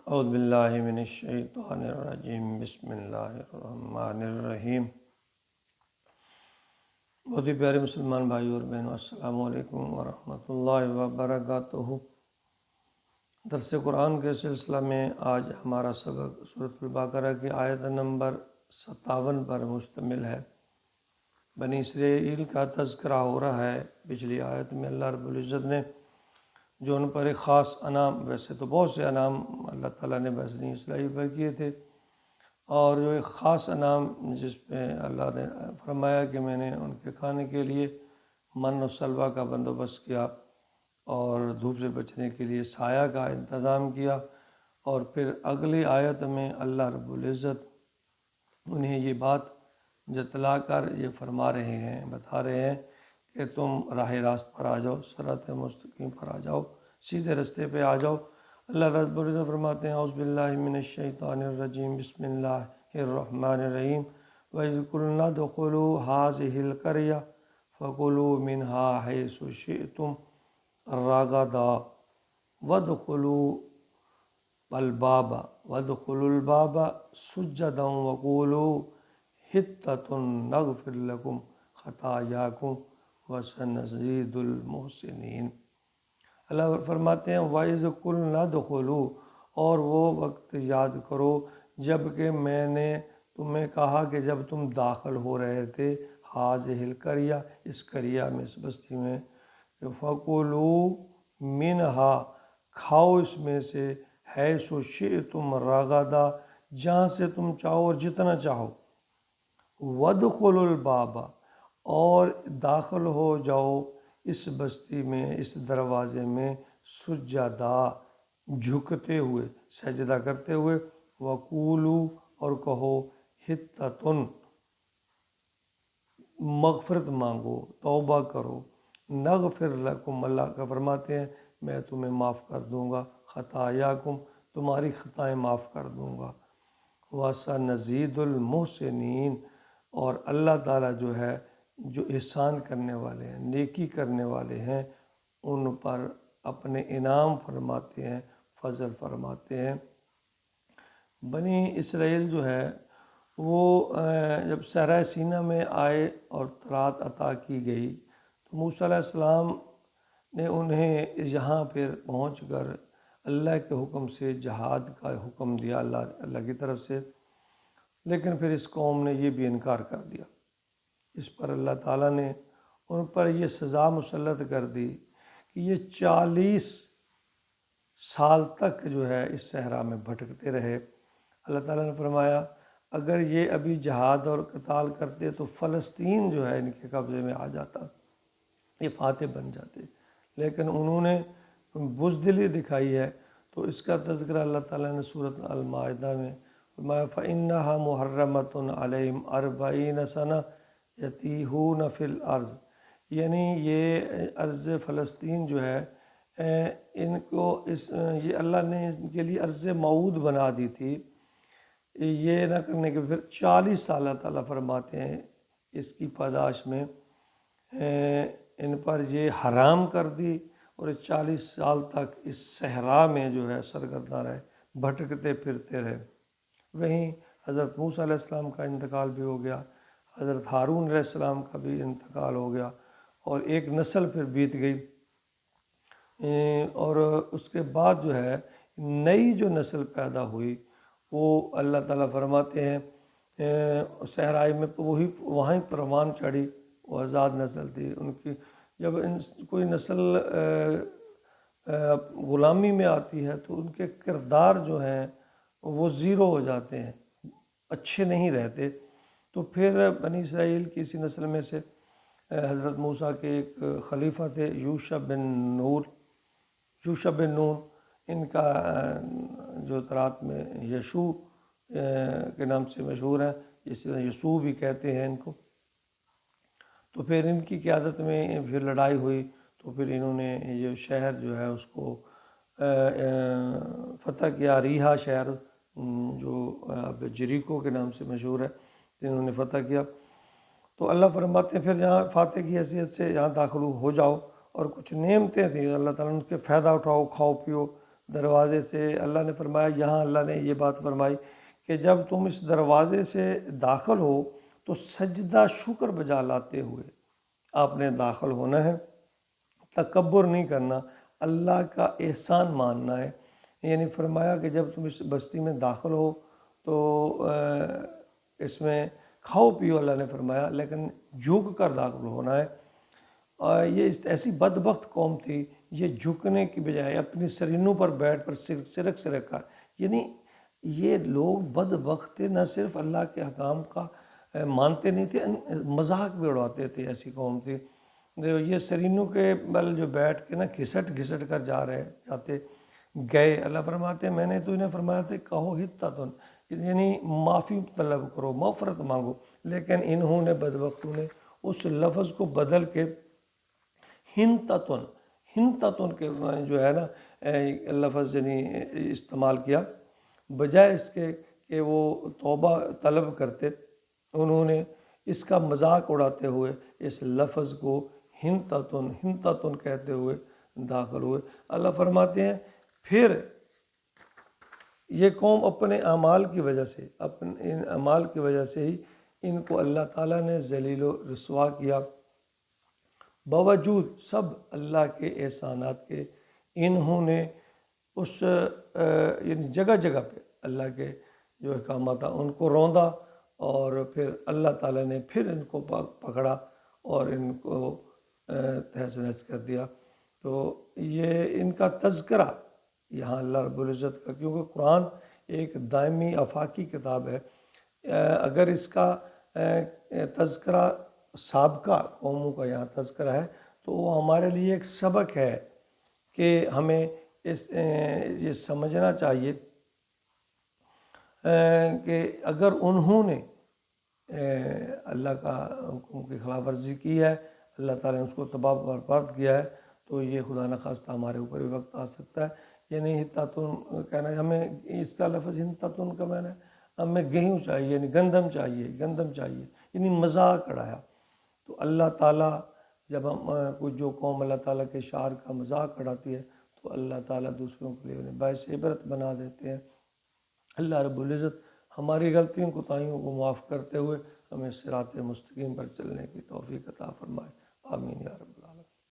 اعوذ باللہ من الشیطان الرجیم، بسم اللہ الرحمن الرحیم۔ بہت ہی پیارے مسلمان بھائی اور بہنوں، السلام علیکم ورحمۃ اللہ وبرکاتہ۔ درس قرآن کے سلسلہ میں آج ہمارا سبق سورۃ البقرہ کی آیت نمبر 57 پر مشتمل ہے۔ بنی اسرائیل کا تذکرہ ہو رہا ہے۔ پچھلی آیت میں اللہ رب العزت نے جو ان پر ایک خاص انعام، ویسے تو بہت سے انعام اللہ تعالیٰ نے بنی اسرائیل پر کیے تھے، اور جو ایک خاص انعام جس پہ اللہ نے فرمایا کہ میں نے ان کے کھانے کے لیے من و سلوہ کا بندوبست کیا اور دھوپ سے بچنے کے لیے سایہ کا انتظام کیا۔ اور پھر اگلی آیت میں اللہ رب العزت انہیں یہ بات جتلا کر یہ فرما رہے ہیں، بتا رہے ہیں کہ تم راہ راست پر آ جاؤ، صراط مستقیم پر آ جاؤ، سیدھے رستے پہ آ جاؤ۔ اللہ رب العزت فرماتے ہیں اعوذ باللہ من الشیطان الرجیم، بسم اللہ الرحمن الرحیم۔ وَإِذْ قُلْنَا ادْخُلُوا هَٰذِهِ الْقَرْيَةَ فَكُلُوا مِنْهَا حَيْثُ شِئْتُمْ رَغَدًا وَادْخُلُوا الْبَابَ سُجَّدًا وَقُولُوا حِطَّةٌ نَغْفِرْ لَكُمْ خَطَايَاكُمْ وَسَنَزِيدُ الْمُحْسِنِينَ۔ اللہ فرماتے ہیں وَإِذْ قُلْنَا ادْخُلُوا، اور وہ وقت یاد کرو جب کہ میں نے تمہیں کہا کہ جب تم داخل ہو رہے تھے هَٰذِهِ الْقَرْيَةَ، اس قریہ میں، اس بستی میں، فَكُلُوا مِنْهَا، کھاؤ اس میں سے، حَيْثُ شِئْتُمْ رَغَدًا، جہاں سے تم چاہو اور جتنا چاہو، وَادْخُلُوا الْبَابَ، اور داخل ہو جاؤ اس بستی میں، اس دروازے میں، سجدہ، جھکتے ہوئے، سجدہ کرتے ہوئے، وَقُولُوا، اور کہو، حِطَّةٌ، مغفرت مانگو، توبہ کرو، نغفر لکم، اللہ کا فرماتے ہیں میں تمہیں معاف کر دوں گا، خطایاکم، تمہاری خطائیں معاف کر دوں گا، وَسَنَزِيدُ الْمُحْسِنِينَ، اور اللہ تعالیٰ جو ہے، جو احسان کرنے والے ہیں، نیکی کرنے والے ہیں، ان پر اپنے انعام فرماتے ہیں، فضل فرماتے ہیں۔ بنی اسرائیل جو ہے وہ جب صحرائے سینا میں آئے اور تورات عطا کی گئی تو موسیٰ علیہ السلام نے انہیں یہاں پھر پہنچ کر اللہ کے حکم سے جہاد کا حکم دیا، اللہ کی طرف سے، لیکن پھر اس قوم نے یہ بھی انکار کر دیا۔ اس پر اللہ تعالیٰ نے ان پر یہ سزا مسلط کر دی کہ یہ 40 سال تک جو ہے اس صحرا میں بھٹکتے رہے۔ اللہ تعالیٰ نے فرمایا اگر یہ ابھی جہاد اور قتال کرتے تو فلسطین جو ہے ان کے قبضے میں آ جاتا، یہ فاتح بن جاتے، لیکن انہوں نے بزدلی دکھائی ہے۔ تو اس کا تذکرہ اللہ تعالیٰ نے سورۃ المائدہ میں فرمایا فَإِنَّهَا مُحَرَّمَةٌ عَلَيْهِمْ 40 سَنَةً یتیہون فی الارض، یعنی یہ ارض فلسطین جو ہے ان کو یہ اللہ نے ان کے لیے ارض موعود بنا دی تھی، یہ نہ کرنے کے پھر 40 سال اللہ تعالیٰ فرماتے ہیں اس کی پاداش میں ان پر یہ حرام کر دی، اور 40 سال تک اس صحرا میں جو ہے سرگرداں رہے، بھٹکتے پھرتے رہے۔ وہیں حضرت موسیٰ علیہ السلام کا انتقال بھی ہو گیا، حضرت ہارون علیہ السلام کا بھی انتقال ہو گیا، اور ایک نسل پھر بیت گئی، اور اس کے بعد جو ہے نئی جو نسل پیدا ہوئی وہ اللہ تعالیٰ فرماتے ہیں صحرائی میں وہی وہیں پروان چڑھی، وہ آزاد نسل تھی ان کی۔ جب کوئی نسل غلامی میں آتی ہے تو ان کے کردار جو ہیں وہ زیرو ہو جاتے ہیں، اچھے نہیں رہتے۔ تو پھر بنی اسرائیل کی اسی نسل میں سے حضرت موسیٰ کے ایک خلیفہ تھے یوشع بن نون، ان کا جو تورات میں یشوع کے نام سے مشہور ہیں، جس طرح یسوع بھی کہتے ہیں ان کو۔ تو پھر ان کی قیادت میں پھر لڑائی ہوئی، تو پھر انہوں نے یہ شہر جو ہے اس کو فتح کیا، ریحا شہر جو اب جریکو کے نام سے مشہور ہے، انہوں نے فتح کیا۔ تو اللہ فرماتے ہیں پھر یہاں فاتح کی حیثیت سے یہاں داخل ہو جاؤ، اور کچھ نعمتیں تھیں اللہ تعالیٰ نے، اس کے فائدہ اٹھاؤ، کھاؤ پیو، دروازے سے اللہ نے فرمایا، یہاں اللہ نے یہ بات فرمائی کہ جب تم اس دروازے سے داخل ہو تو سجدہ شکر بجا لاتے ہوئے آپ نے داخل ہونا ہے، تکبر نہیں کرنا، اللہ کا احسان ماننا ہے۔ یعنی فرمایا کہ جب تم اس بستی میں داخل ہو تو اس میں کھاؤ پیو، اللہ نے فرمایا، لیکن جھک کر داخل ہونا ہے۔ اور یہ ایسی بدبخت قوم تھی، یہ جھکنے کی بجائے اپنی سرینوں پر بیٹھ کر سرک کر، یعنی یہ لوگ بدبخت تھے، نہ صرف اللہ کے احکام کا مانتے نہیں تھے، مذاق بھی اڑاتے تھے، ایسی قوم تھی۔ یہ سرینوں کے بل جو بیٹھ کے نا گھسٹ کر جاتے گئے، اللہ فرماتے ہیں میں نے تو انہیں فرمایا تھا کہو حتتن، یعنی معافی طلب کرو، مغفرت مانگو، لیکن انہوں نے بدبختوں نے اس لفظ کو بدل کے ہنتتن کے جو ہے نا لفظ یعنی استعمال کیا، بجائے اس کے کہ وہ توبہ طلب کرتے، انہوں نے اس کا مذاق اڑاتے ہوئے اس لفظ کو ہنتتن کہتے ہوئے داخل ہوئے۔ اللہ فرماتے ہیں پھر یہ قوم اپنے اعمال کی وجہ سے، اپنے ان اعمال کی وجہ سے ہی ان کو اللہ تعالیٰ نے ذلیل و رسوا کیا، باوجود سب اللہ کے احسانات کے انہوں نے اس یعنی جگہ جگہ پہ اللہ کے جو احکامات تھا ان کو روندا، اور پھر اللہ تعالیٰ نے پھر ان کو پکڑا اور ان کو تہس نہس کر دیا۔ تو یہ ان کا تذکرہ یہاں اللہ رب العزت کا، کیونکہ قرآن ایک دائمی آفاقی کتاب ہے، اگر اس کا تذکرہ سابقہ قوموں کا یہاں تذکرہ ہے تو وہ ہمارے لیے ایک سبق ہے کہ ہمیں یہ سمجھنا چاہیے کہ اگر انہوں نے اللہ کا حکم کی خلاف ورزی کی ہے، اللہ تعالیٰ نے اس کو تباہ برباد کیا ہے، تو یہ خدا نخواستہ ہمارے اوپر بھی وقت آ سکتا ہے۔ یعنی ہتتن کہنا ہے، ہمیں اس کا لفظ ہتتن کا معنی ہے ہمیں گیہوں چاہیے، یعنی گندم چاہیے، یعنی مذاق اڑایا۔ تو اللہ تعالیٰ جب ہم جو قوم اللہ تعالیٰ کے شعار کا مذاق اڑاتی ہے تو اللہ تعالیٰ دوسروں کے لیے انہیں باعث عبرت بنا دیتے ہیں۔ اللہ رب العزت ہماری غلطیوں کوتاہیوں کو معاف کرتے ہوئے ہمیں صراط مستقیم پر چلنے کی توفیق عطا فرمائے، آمین یا رب۔